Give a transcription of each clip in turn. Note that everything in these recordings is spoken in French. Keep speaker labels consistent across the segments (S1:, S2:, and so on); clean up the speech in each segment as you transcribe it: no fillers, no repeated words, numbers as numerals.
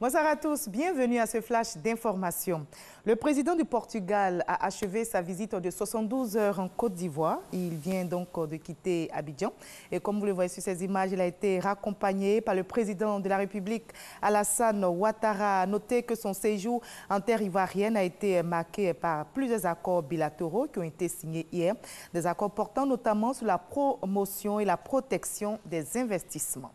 S1: Bonsoir à tous, bienvenue à ce flash d'information. Le président du Portugal a achevé sa visite de 72 heures en Côte d'Ivoire. Il vient donc de quitter Abidjan. Et comme vous le voyez sur ces images, il a été raccompagné par le président de la République, Alassane Ouattara. Notez que son séjour en terre ivoirienne a été marqué par plusieurs accords bilatéraux qui ont été signés hier. Des accords portant notamment sur la promotion et la protection des investissements.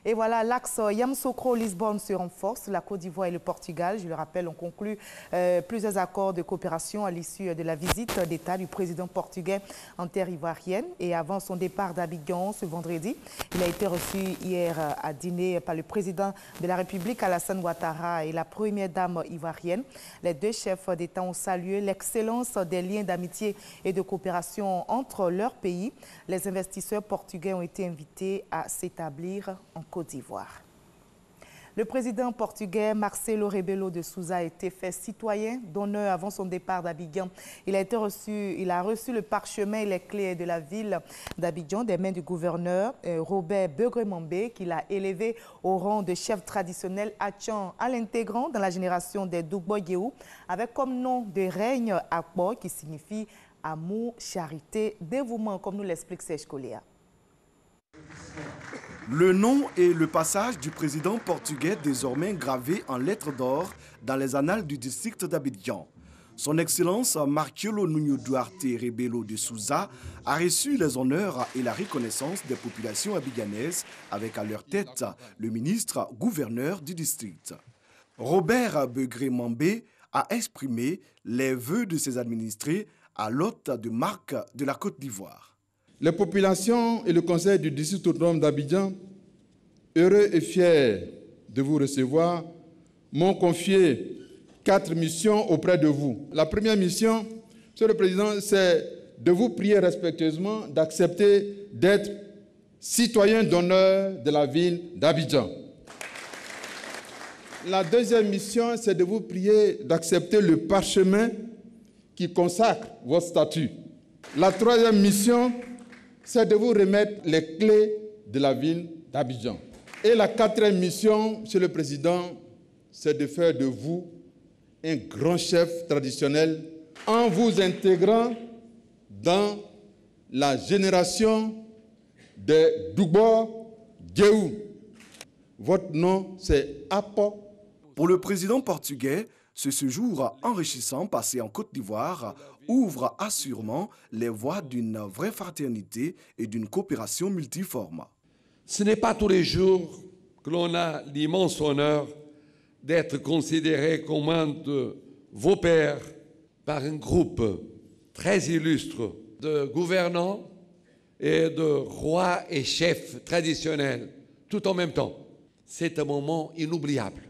S1: Et voilà, l'axe Yamoussoukro-Lisbonne se renforce. La Côte d'Ivoire et le Portugal, je le rappelle, ont conclu plusieurs accords de coopération à l'issue de la visite d'État du président portugais en terre ivoirienne. Et avant son départ d'Abidjan ce vendredi, il a été reçu hier à dîner par le président de la République, Alassane Ouattara, et la première dame ivoirienne. Les deux chefs d'État ont salué l'excellence des liens d'amitié et de coopération entre leurs pays. Les investisseurs portugais ont été invités à s'établir en Côte d'Ivoire. Le président portugais Marcelo Rebelo de Sousa a été fait citoyen d'honneur avant son départ d'Abidjan. Il a reçu le parchemin et les clés de la ville d'Abidjan des mains du gouverneur Robert Begremambé, qu'il a élevé au rang de chef traditionnel Achan, à l'intégrant dans la génération des Dugbo-Guéou, avec comme nom de règne Akbo, qui signifie amour, charité, dévouement, comme nous l'explique Serge Coléa.
S2: Le nom et le passage du président portugais désormais gravé en lettres d'or dans les annales du district d'Abidjan. Son Excellence Marcelo Nuno Duarte Rebelo de Sousa a reçu les honneurs et la reconnaissance des populations abidjanaises avec à leur tête le ministre gouverneur du district. Robert Begremambé a exprimé les vœux de ses administrés à l'hôte de marque de la Côte d'Ivoire.
S3: Les populations et le conseil du district autonome d'Abidjan, heureux et fiers de vous recevoir, m'ont confié 4 missions auprès de vous. La première mission, Monsieur le Président, c'est de vous prier respectueusement d'accepter d'être citoyen d'honneur de la ville d'Abidjan. La deuxième mission, c'est de vous prier d'accepter le parchemin qui consacre votre statut. La troisième mission, c'est de vous remettre les clés de la ville d'Abidjan. Et la quatrième mission, Monsieur le Président, c'est de faire de vous un grand chef traditionnel en vous intégrant dans la génération des Dugbo-Guéou. Votre nom, c'est Apo.
S2: Pour le président portugais, ce séjour enrichissant passé en Côte d'Ivoire ouvre assurément les voies d'une vraie fraternité et d'une coopération multiforme.
S4: Ce n'est pas tous les jours que l'on a l'immense honneur d'être considéré comme un de vos pairs par un groupe très illustre de gouvernants et de rois et chefs traditionnels tout en même temps. C'est un moment inoubliable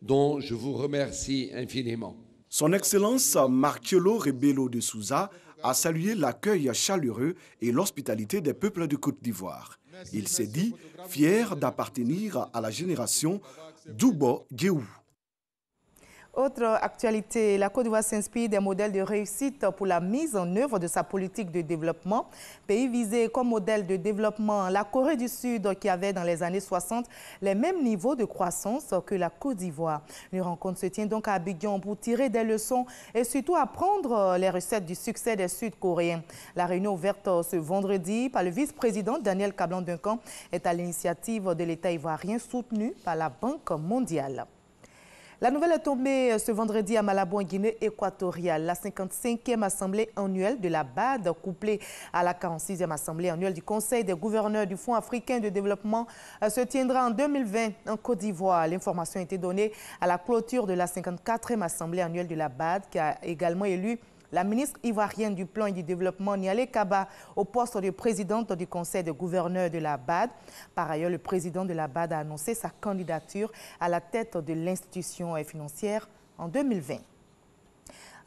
S4: dont je vous remercie infiniment.
S2: Son Excellence Marcelo Rebelo de Sousa a salué l'accueil chaleureux et l'hospitalité des peuples de Côte d'Ivoire. Il s'est dit fier d'appartenir à la génération Dugbo-Guéou.
S1: Autre actualité, la Côte d'Ivoire s'inspire des modèles de réussite pour la mise en œuvre de sa politique de développement. Pays visé comme modèle de développement, la Corée du Sud qui avait dans les années 60 les mêmes niveaux de croissance que la Côte d'Ivoire. Une rencontre se tient donc à Abidjan pour tirer des leçons et surtout apprendre les recettes du succès des Sud-Coréens. La réunion ouverte ce vendredi par le vice-président Daniel Kablan-Duncan est à l'initiative de l'État ivoirien soutenu par la Banque mondiale. La nouvelle est tombée ce vendredi à Malabo, en Guinée équatoriale. La 55e assemblée annuelle de la BAD, couplée à la 46e assemblée annuelle du Conseil des gouverneurs du Fonds africain de développement, se tiendra en 2020 en Côte d'Ivoire. L'information a été donnée à la clôture de la 54e assemblée annuelle de la BAD, qui a également élu la ministre ivoirienne du Plan et du Développement, Nialé Kaba, au poste de présidente du Conseil des gouverneurs de la BAD. Par ailleurs, le président de la BAD a annoncé sa candidature à la tête de l'institution financière en 2020.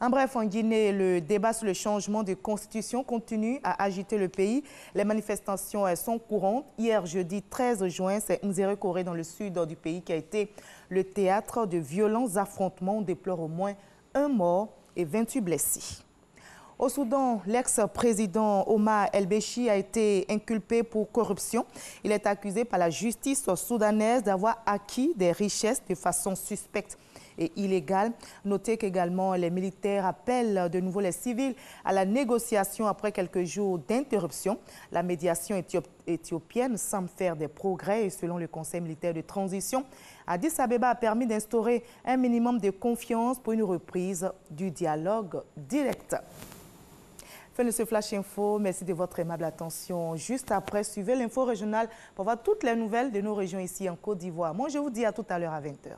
S1: En bref, en Guinée, le débat sur le changement de constitution continue à agiter le pays. Les manifestations sont courantes. Hier, jeudi 13 juin, c'est Nzéré-Koré dans le sud du pays qui a été le théâtre de violents affrontements. On déplore au moins un mort et 28 blessés. Au Soudan, l'ex-président Omar El-Béchi a été inculpé pour corruption. Il est accusé par la justice soudanaise d'avoir acquis des richesses de façon suspecte et illégale. Notez qu'également les militaires appellent de nouveau les civils à la négociation après quelques jours d'interruption. La médiation éthiopienne semble faire des progrès et selon le Conseil militaire de transition, Addis Abeba a permis d'instaurer un minimum de confiance pour une reprise du dialogue direct. Fin de ce Flash Info. Merci de votre aimable attention. Juste après, suivez l'info régionale pour voir toutes les nouvelles de nos régions ici en Côte d'Ivoire. Moi, je vous dis à tout à l'heure à 20h.